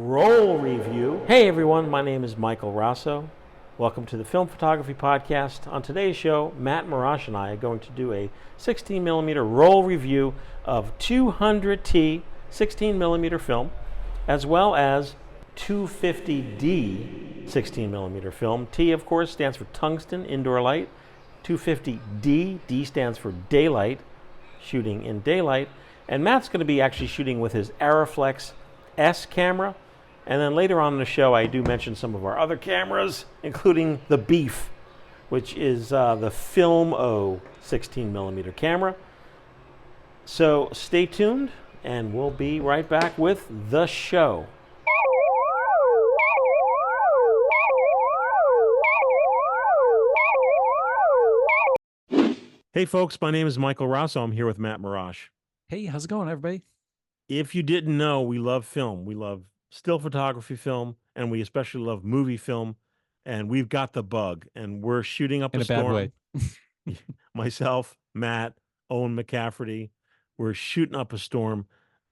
Roll review. Hey everyone, my name is Michael Raso. Welcome to the Film Photography Podcast. On today's show, Mat Marrash and I are going to do a 16mm roll review of 200T 16mm film, as well as 250D 16mm film. T, of course, stands for tungsten indoor light. 250D, D stands for daylight, shooting in daylight. And Matt's going to be actually shooting with his Arriflex S camera. And then later on in the show, I do mention some of our other cameras, including the Beef, which is the Film O 16mm camera. So stay tuned, and we'll be right back with the show. Hey folks, my name is Michael Raso. I'm here with Mat Marrash. Hey, how's it going, everybody? If you didn't know, we love film. We love still photography film, and we especially love movie film. And we've got the bug, and we're shooting up In a a bad storm. way. Myself, Matt, Owen McCafferty, we're shooting up a storm.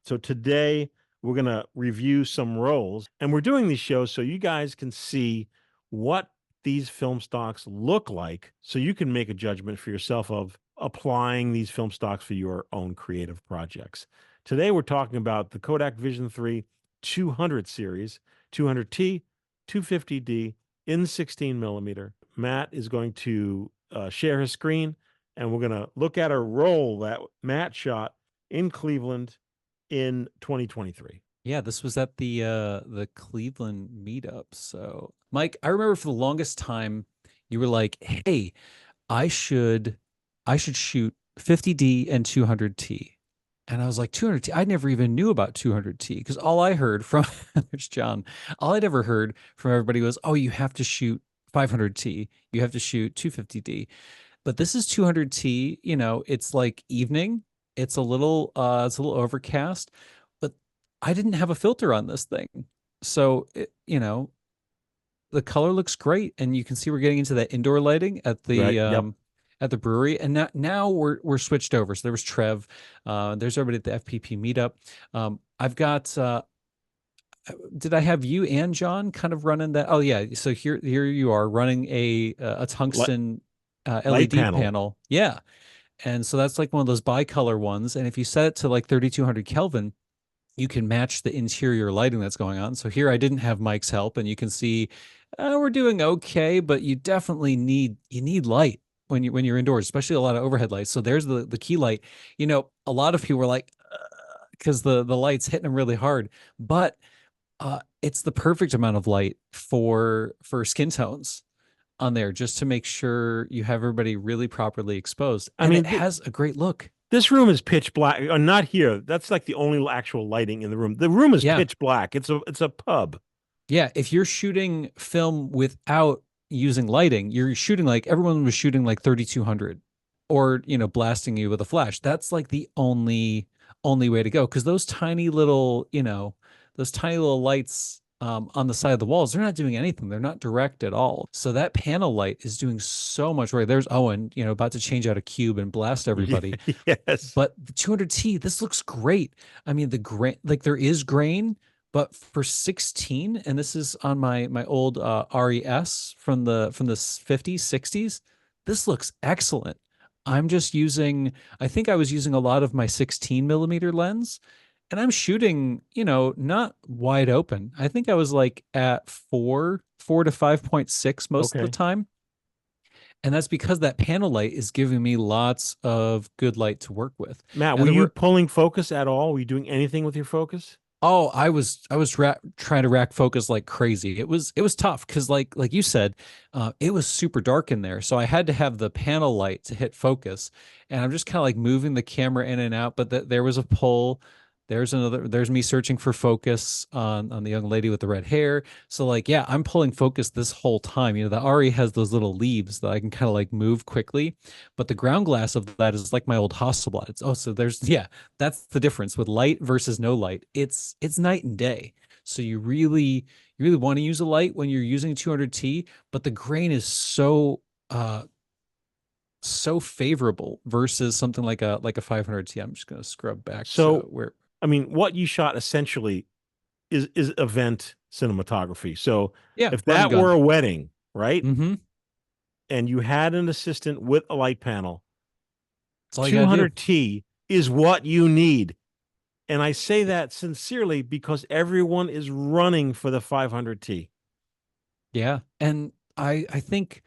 So today we're going to review some rolls, and we're doing these shows so you guys can see what these film stocks look like, so you can make a judgment for yourself of applying these film stocks for your own creative projects. Today we're talking about the Kodak Vision3 200 series, 200T, 250D in 16mm. Matt is going to share his screen, and we're going to look at a roll that Matt shot in Cleveland in 2023. Yeah, this was at the Cleveland meetup. So, Mike, I remember for the longest time you were like, "Hey, I should shoot 50D and 200T." And I was like, 200T? I never even knew about 200T because all I heard from there's John. All I'd ever heard from everybody was, "Oh, you have to shoot 500T. You have to shoot 250D." But this is 200T, it's like evening. It's a little overcast, but I didn't have a filter on this thing. So, the color looks great, and you can see we're getting into that indoor lighting at the Right. Yep. at the brewery. And now we're switched over. So there was Trev, there's everybody at the FPP meetup. I've got did I have you and John kind of running that? Oh yeah. So here you are running a tungsten Light LED panel. panel. Yeah. And so that's like one of those bicolor ones. And if you set it to like 3200 Kelvin, you can match the interior lighting that's going on. So here I didn't have Mike's help, and you can see we're doing okay, but you definitely need light when you're indoors, especially a lot of overhead lights. So there's the key light. A lot of people were like, because the light's hitting them really hard, but it's the perfect amount of light for skin tones on there, just to make sure you have everybody really properly exposed. And it has a great look. This room is pitch black. Not here. That's like the only actual lighting in the room. The room is pitch black. It's a pub. Yeah, if you're shooting film without using lighting, you're shooting like everyone was shooting like 3200 or, blasting you with a flash. That's like the only way to go, because those tiny little lights on the side of the walls, they're not doing anything. They're not direct at all. So that panel light is doing so much work. There's Owen, about to change out a cube and blast everybody. Yes. But the 200T, this looks great. I mean, the grain, like there is grain, but for 16, and this is on my old RES from the 50s, 60s, this looks excellent. I'm just using, I think I was using a lot of my 16mm lens, and I'm shooting, not wide open. I think I was like at 4 to 5.6 most of the time. And that's because that panel light is giving me lots of good light to work with. Matt, were you pulling focus at all? Were you doing anything with your focus? Oh, I was trying to rack focus like crazy. It was tough because like you said, it was super dark in there. So I had to have the panel light to hit focus. And I'm just kind of like moving the camera in and out, but there was a pull. There's me searching for focus on the young lady with the red hair. So like, yeah, I'm pulling focus this whole time. The RE has those little leaves that I can kind of like move quickly, but the ground glass of that is like my old Hasselblad. So that's the difference with light versus no light. It's night and day. So you really want to use a light when you're using 200T, but the grain is so favorable versus something like a 500T. I'm just going to scrub back. So where, I mean, what you shot essentially is event cinematography. So Yeah, if run and that were gun. a wedding, right? Mm-hmm. And you had an assistant with a light panel, That's all you gotta do. 200T is what you need. And I say that sincerely because everyone is running for the 500T. Yeah. And I think,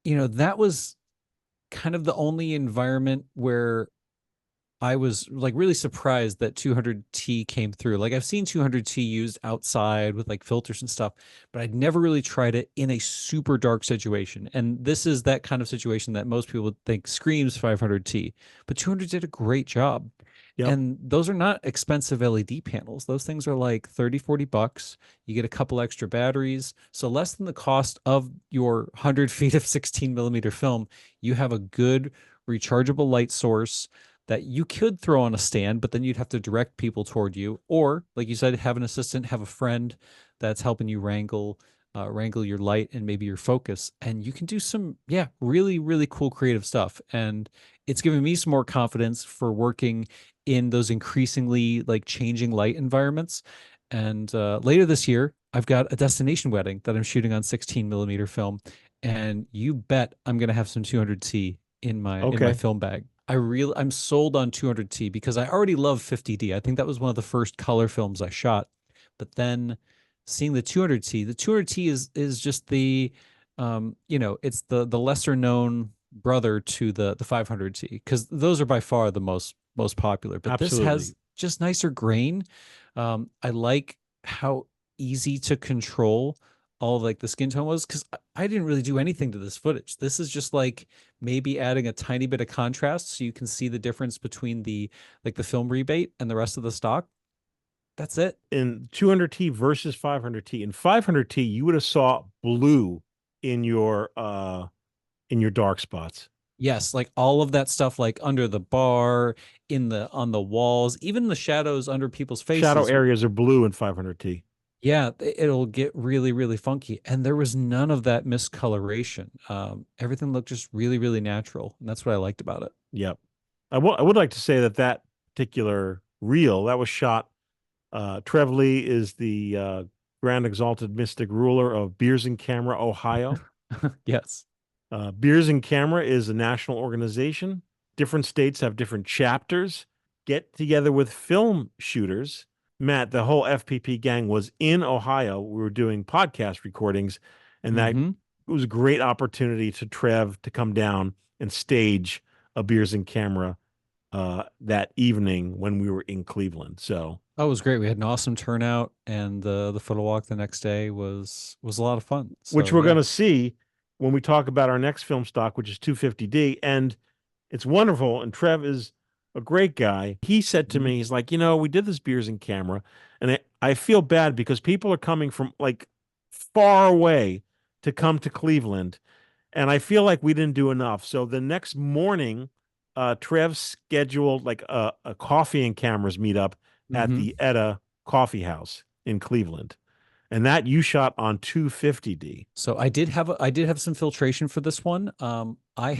that was kind of the only environment where I was like really surprised that 200T came through. Like I've seen 200T used outside with like filters and stuff, but I'd never really tried it in a super dark situation. And this is that kind of situation that most people would think screams 500T, but 200 did a great job. Yep. And those are not expensive LED panels. Those things are like 30, $40. You get a couple extra batteries. So less than the cost of your 100 feet of 16 millimeter film, you have a good rechargeable light source that you could throw on a stand, but then you'd have to direct people toward you. Or, like you said, have an assistant, have a friend that's helping you wrangle your light and maybe your focus. And you can do some, yeah, really, really cool creative stuff. And it's given me some more confidence for working in those increasingly like changing light environments. And later this year, I've got a destination wedding that I'm shooting on 16 millimeter film. And you bet I'm going to have some 200T in my Okay. film bag. I'm sold on 200T because I already love 50D. I think that was one of the first color films I shot. But then seeing the 200T, the 200T is just it's the lesser known brother to the 500T because those are by far the most popular. But this Absolutely. has just nicer grain. I like how easy to control all of, like the skin tone was because I didn't really do anything to this footage. This is just like maybe adding a tiny bit of contrast so you can see the difference between the film rebate and the rest of the stock. That's it. In 200T versus 500T. In 500T, you would have saw blue in your dark spots. Yes, like all of that stuff, like under the bar, in the on the walls, even the shadows under people's Shadow faces. areas are blue in 500T. Yeah, it'll get really, really funky. And there was none of that miscoloration. Everything looked just really, really natural. And that's what I liked about it. Yep. I would like to say that that particular reel that was shot. Trev Lee is the Grand Exalted Mystic Ruler of Beers and Camera, Ohio. Yes. Beers and Camera is a national organization. Different states have different chapters. Get together with film shooters. Matt, the whole FPP gang was in Ohio. We were doing podcast recordings, and that Mm-hmm. was a great opportunity to Trev to come down and stage a Beers and Camera that evening when we were in Cleveland. So, Oh, it was great. We had an awesome turnout, and the photo walk the next day was a lot of fun. which So we're going yeah. to see when we talk about our next film stock, which is 250D. And it's wonderful. And Trev is a great guy. He said to Mhm. me, he's like, we did this Beers and Camera, and I feel bad because people are coming from like far away to come to Cleveland. And I feel like we didn't do enough. So the next morning, Trev scheduled like a coffee and cameras meetup at Mhm. the Etta Coffee House in Cleveland. And that you shot on 250D. So I did have some filtration for this one. I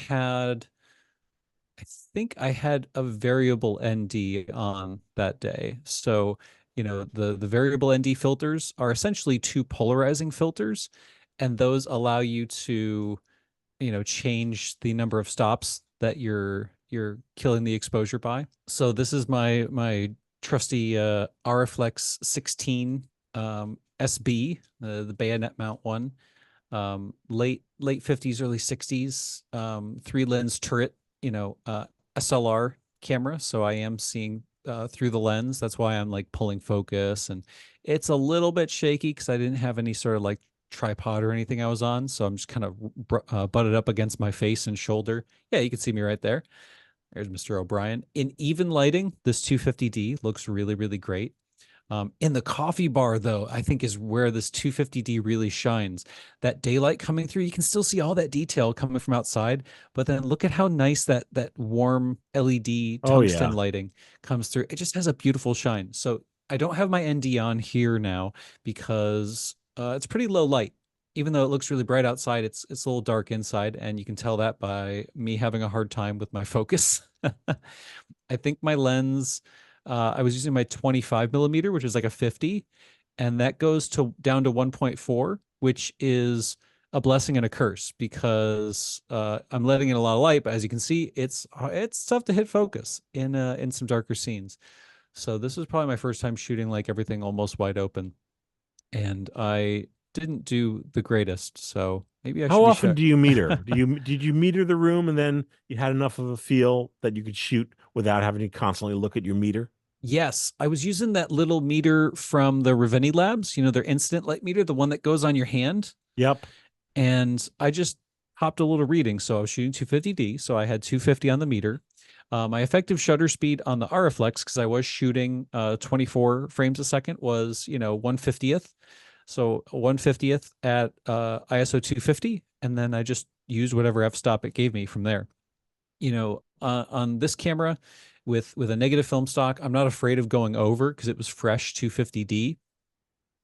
think I had a variable ND on that day. So, the variable ND filters are essentially two polarizing filters, and those allow you to, change the number of stops that you're killing the exposure by. So this is my trusty Ariflex 16 SB, the bayonet mount one. Late 50s, early 60s, three lens turret, SLR camera. So I am seeing through the lens. That's why I'm like pulling focus, and it's a little bit shaky because I didn't have any sort of like tripod or anything I was on. So I'm just kind of butted up against my face and shoulder. Yeah, you can see me right there. There's Mr. O'Brien. In even lighting, this 250D looks really, really great. In the coffee bar, though, I think is where this 250D really shines. That daylight coming through, you can still see all that detail coming from outside, but then look at how nice that warm LED Oh tungsten yeah. lighting comes through. It just has a beautiful shine. So I don't have my ND on here now because it's pretty low light. Even though it looks really bright outside, it's a little dark inside, and you can tell that by me having a hard time with my focus. I think my lens, I was using my 25 millimeter, which is like a 50, and that goes to down to 1.4, which is a blessing and a curse because I'm letting in a lot of light, but as you can see, it's tough to hit focus in some darker scenes. So this was probably my first time shooting like everything almost wide open, and I didn't do the greatest. So maybe I How should be often shut. do you meter? Did you meter the room and then you had enough of a feel that you could shoot without having to constantly look at your meter? Yes, I was using that little meter from the Ravenni Labs, their instant light meter, the one that goes on your hand. Yep. And I just hopped a little reading. So I was shooting 250D, so I had 250 on the meter. My effective shutter speed on the RFlex, because I was shooting 24 frames a second, was 150th. So 150th at ISO 250, and then I just used whatever f-stop it gave me from there. On this camera with a negative film stock, I'm not afraid of going over because it was fresh 250D.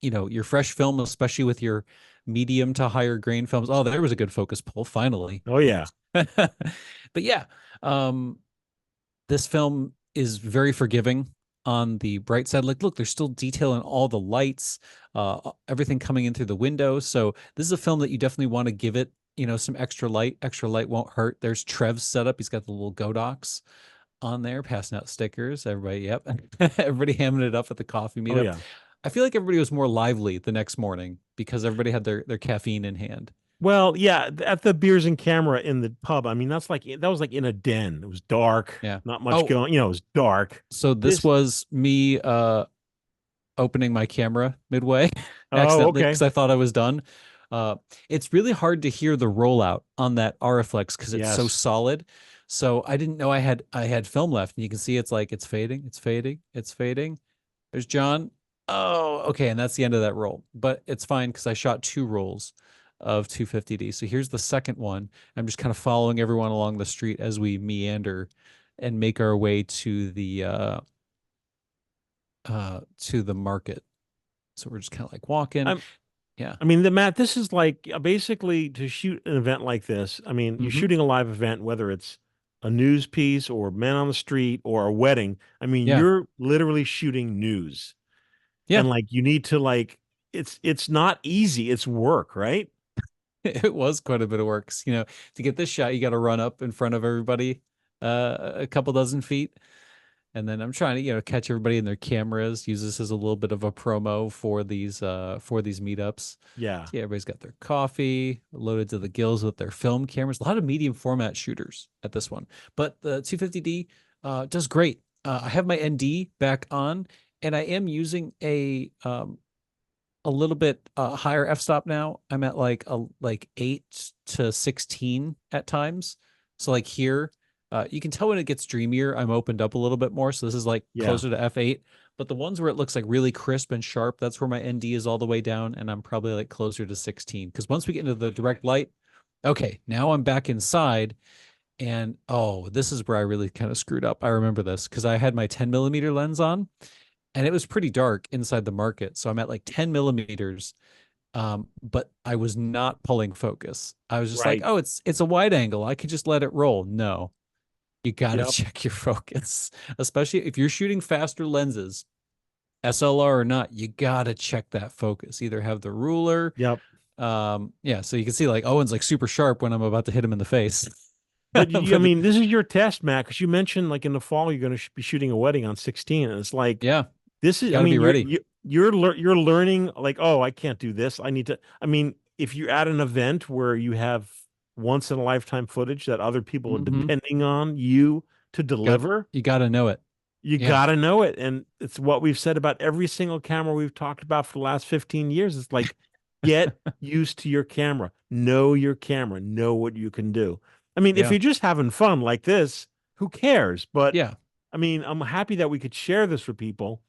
Your fresh film, especially with your medium to higher grain films. Oh, there was a good focus pull finally. Oh yeah. But yeah, um, this film is very forgiving on the bright side. Like, look, there's still detail in all the lights, everything coming in through the window. So this is a film that you definitely want to give it, some extra light. Extra light won't hurt. There's Trev's setup. He's got the little Godox on there, passing out stickers. Everybody, yep. Everybody hamming it up at the coffee Oh meetup. yeah. I feel like everybody was more lively the next morning because everybody had their caffeine in hand. Well, yeah, at the Beers and Camera in the pub. I mean, that was like in a den. It was dark, Yeah. not much Oh, going, it was dark. so this This was me opening my camera midway Oh, accidentally okay. because I thought I was done. Uh, it's really hard to hear the rollout on that Auriflex because it's so Yes. solid. So I didn't know I had film left, and you can see it's like it's fading, it's fading, it's fading. There's John. Oh, okay, and that's the end of that roll. But it's fine because I shot two rolls of 250D. So here's the second one. I'm just kind of following everyone along the street as we meander and make our way to the market. So we're just kind of like walking. I'm Yeah. I mean, the Matt, this is like basically to shoot an event like this. I mean, you're Hmm. shooting a live event, whether it's a news piece or men on the street or a wedding. I mean, Yeah. you're literally shooting news. Yeah. And like you need to like it's not easy. It's work, right? It was quite a bit of work. 'Cause, to get this shot, you got to run up in front of everybody a couple dozen feet. And then I'm trying to, catch everybody in their cameras, use this as a little bit of a promo for these meetups. Yeah. See, everybody's got their coffee loaded to the gills with their film cameras. A lot of medium format shooters at this one, but the 250D does great. I have my ND back on, and I am using a little bit higher f-stop now. I'm at like 8 to 16 at times. So like here, you can tell when it gets dreamier, I'm opened up a little bit more. So this is like Yeah. closer to f8. But the ones where it looks like really crisp and sharp, that's where my ND is all the way down, and I'm probably like closer to 16. Because once we get into the direct light, okay, now I'm back inside, and oh, this is where I really kind of screwed up. I remember this because I had my 10 millimeter lens on, and it was pretty dark inside the market. So I'm at like 10 millimeters, but I was not pulling focus. I was just like, Right. oh, it's a wide angle. I could just let it roll. No, you got to Yep. check your focus, especially if you're shooting faster lenses, SLR or not. You got to check that focus. Either have the ruler. Yep. Yeah. So you can see like Owen's like super sharp when I'm about to hit him in the face. But I But mean, this is your test, Matt, because you mentioned like in the fall you're going to be shooting a wedding on 16, and it's like yeah, this is. I got to be mean, ready. you're learning like, oh, I can't do this. I need to. I mean, if you're at an event where you have once in a lifetime footage that other people are Hmm. depending on you to Got deliver, you got to know it. you Yeah. got to know it. And it's what we've said about every single camera we've talked about for the last 15 years. It's like, get used to your camera, know your camera, know what you can do. I mean, if Yeah. you're just having fun like this, who cares? But Yeah. I mean, I'm happy that we could share this with people.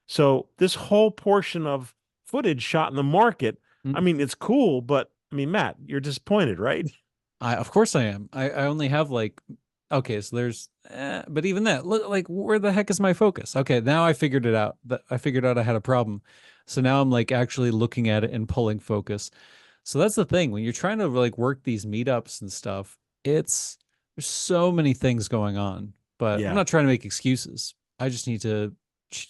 So this whole portion of footage shot in the market, I Mm. mean, it's cool, but I mean, Matt, you're disappointed, right? Of course I am. I only have like, okay, so there's, but even that, look, like, where the heck is my focus? Okay, now I figured it out. That I figured out I had a problem. So now I'm like actually looking at it and pulling focus. So that's the thing when you're trying to like work these meetups and stuff. There's so many things going on, but I'm Yeah. not trying to make excuses. I just need to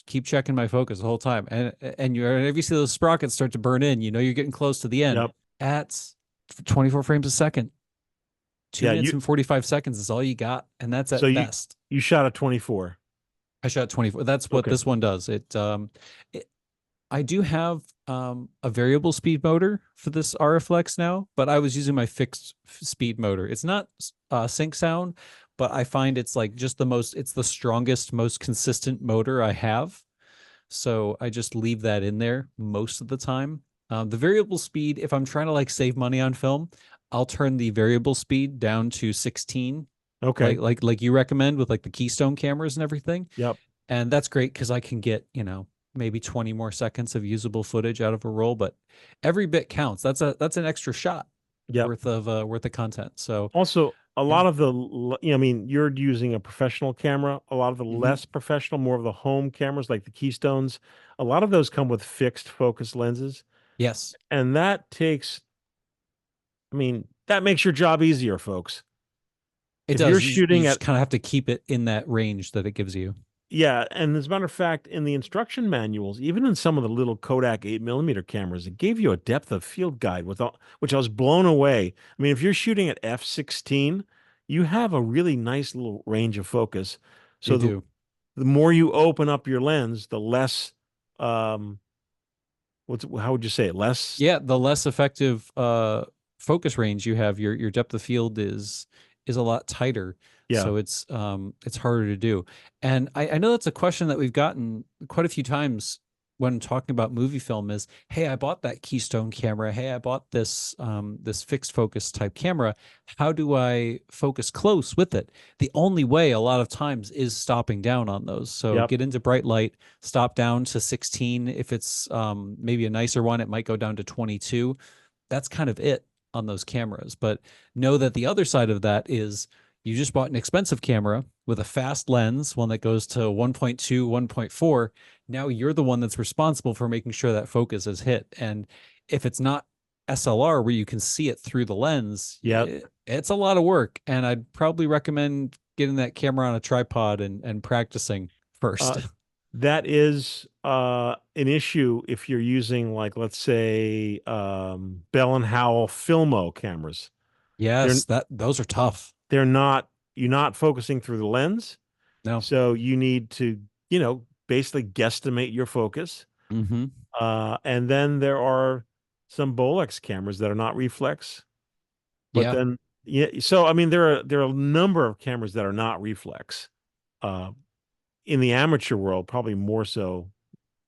keep checking my focus the whole time. And you, whenever you see those sprockets start to burn in, you know you're getting close to the end. Yep. At 24 frames a second, two Yeah. minutes and 45 seconds is all you got, and that's So at best. you shot at 24. I shot 24. That's what Okay. this one does. It I do have a variable speed motor for this RFlex now, but I was using my fixed speed motor. It's not sync sound, but I find it's like just it's the strongest, most consistent motor I have. So I just leave that in there most of the time. The variable speed, if I'm trying to like save money on film, I'll turn the variable speed down to 16, Okay. like you recommend with like the Keystone cameras and everything. Yep. And that's great because I can get, maybe 20 more seconds of usable footage out of a roll, but every bit counts. That's an extra shot Yep. worth of content. So Also, a yeah. lot of I mean, you're using a professional camera. A lot of the Hmm. less professional, more of the home cameras, like the Keystones, a lot of those come with fixed focus lenses, Yes, and that takes. I mean, that makes your job easier, folks. it If you're does. You shooting just at kind of have to keep it in that range that it gives you. Yeah, and as a matter of fact, in the instruction manuals, even in some of the little Kodak 8 millimeter cameras, it gave you a depth of field guide which I was blown away. I mean, if you're shooting at f16, you have a really nice little range of focus. You So do. the more you open up your lens, the less um how would you say it? Less Yeah, the less effective focus range you have, your depth of field is a lot tighter. yeah. So it's harder to do. And I know that's a question that we've gotten quite a few times when talking about movie film is, hey, I bought that Keystone camera. Hey, I bought this fixed focus type camera. How do I focus close with it? The only way a lot of times is stopping down on those. So Yep. get into bright light, stop down to 16. If it's maybe a nicer one, it might go down to 22. That's kind of it on those cameras. But know that the other side of that is you just bought an expensive camera with a fast lens, one that goes to 1.2, 1.4. Now you're the one that's responsible for making sure that focus is hit. And if it's not SLR where you can see it through the lens, Yep. it's a lot of work. And I'd probably recommend getting that camera on a tripod and practicing first. Uh that is an issue if you're using, like, let's say Bell and Howell Filmo cameras. They're Yes, that those are tough. they're not you're not focusing through the lens, No. so you need to, basically guesstimate your focus. Mm-hmm. And then there are some Bolex cameras that are not reflex, but Yeah. then yeah, so I mean there are a number of cameras that are not reflex. Uh, in the amateur world, probably more so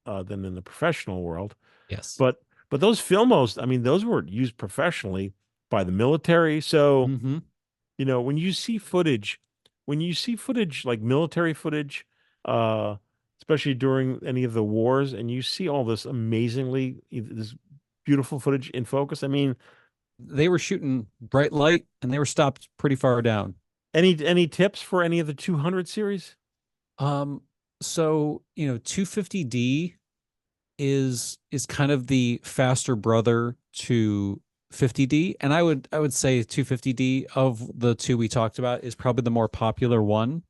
than in the professional world. Yes. But those Filmos, I mean, those were used professionally by the military. So Mm-hmm. when you see footage like military footage, uh, especially during any of the wars, and you see all this beautiful footage in focus. I mean, They were shooting bright light and they were stopped pretty far down. any tips for any of the 200 series? Um, so 250D is kind of the faster brother to 50D, and I would say 250D of the two we talked about is probably the more popular one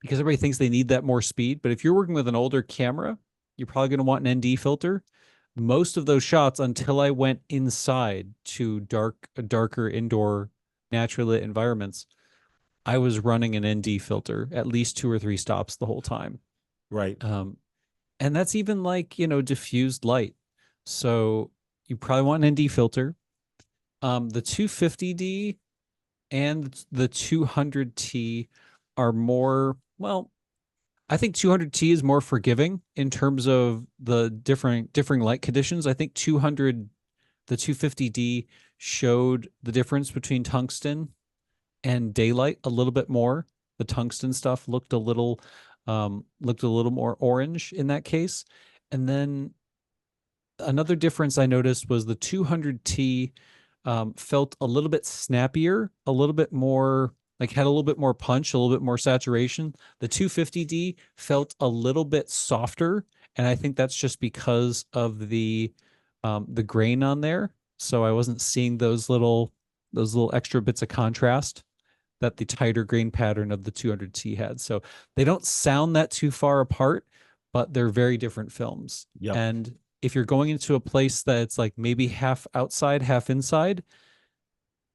because everybody thinks they need that more speed. But if you're working with an older camera, you're probably going to want an ND filter. Most of those shots, until I went inside to darker indoor naturally lit environments, I was running an ND filter at least 2 or 3 stops the whole time. Right. Um, and that's even like, diffused light. So you probably want an ND filter. The 250D and the 200T are more, well, I think 200T is more forgiving in terms of the differing light conditions. I think the 250D showed the difference between tungsten and daylight a little bit more. The tungsten stuff looked a little more orange in that case. And then another difference I noticed was the 200T felt a little bit snappier, a little bit more like had a little bit more punch, a little bit more saturation. The 250D felt a little bit softer, and I think that's just because of the grain on there. So I wasn't seeing those little extra bits of contrast that the tighter grain pattern of the 200T had. So they don't sound that too far apart, but they're very different films. Yep. And if you're going into a place that's like maybe half outside, half inside,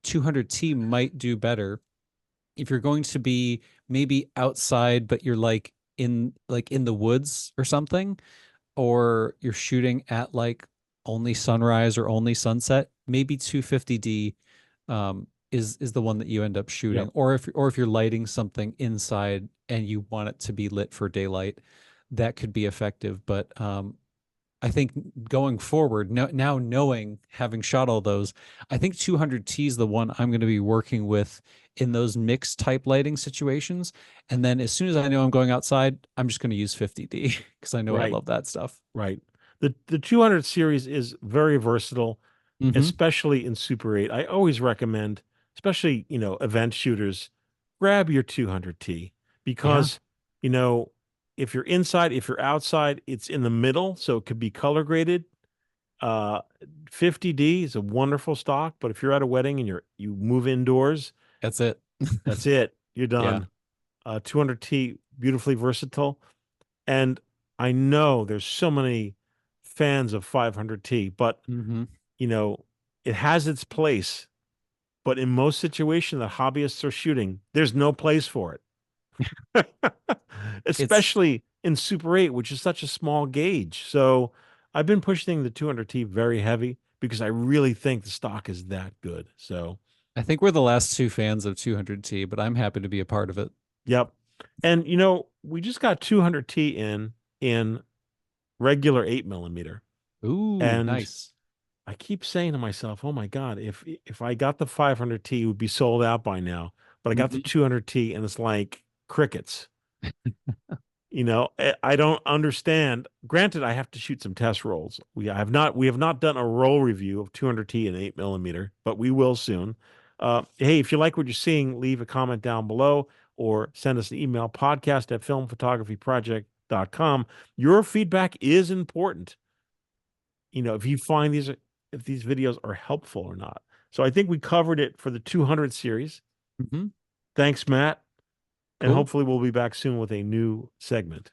200T might do better. If you're going to be maybe outside, but you're like in the woods or something, or you're shooting at like only sunrise or only sunset, maybe 250D is the one that you end up shooting. Yep. Or if you're lighting something inside and you want it to be lit for daylight, that could be effective. But I think going forward, now knowing, having shot all those, I think 200T is the one I'm going to be working with in those mixed type lighting situations. And then as soon as I know I'm going outside, I'm just going to use 50D because I know I Right. love that stuff. Right. The 200 series is very versatile, Mm-hmm. especially in Super 8. I always recommend, especially, event shooters, grab your 200T Yeah, because, you know, if you're inside, if you're outside, it's in the middle, so it could be color graded. Uh, 50D is a wonderful stock, but if you're at a wedding and you move indoors, that's it. that's it. You're Yeah. done. 200T, beautifully versatile. And I know there's so many fans of 500T, but Mm-hmm. you know, it has its place. But in most situations that hobbyists are shooting, there's no place for it. It's Especially in Super 8, which is such a small gauge. So I've been pushing the 200T very heavy because I really think the stock is that good. So, I think we're the last two fans of 200T, but I'm happy to be a part of it. yep. And we just got 200T in regular 8 millimeter. Ooh, And nice. I keep saying to myself, "Oh my God, if I got the 500T, it would be sold out by now." But I got the Mm-hmm. 200T, and it's like crickets. I don't understand. Granted, I have to shoot some test rolls. We have not done a roll review of 200T and 8 millimeter, but we will soon. Hey, if you like what you're seeing, leave a comment down below or send us an email, podcast@filmphotographyproject.com. Your feedback is important. If you find if these videos are helpful or not. So I think we covered it for the 200 series. Mm-hmm. Thanks, Matt. And Cool. hopefully we'll be back soon with a new segment.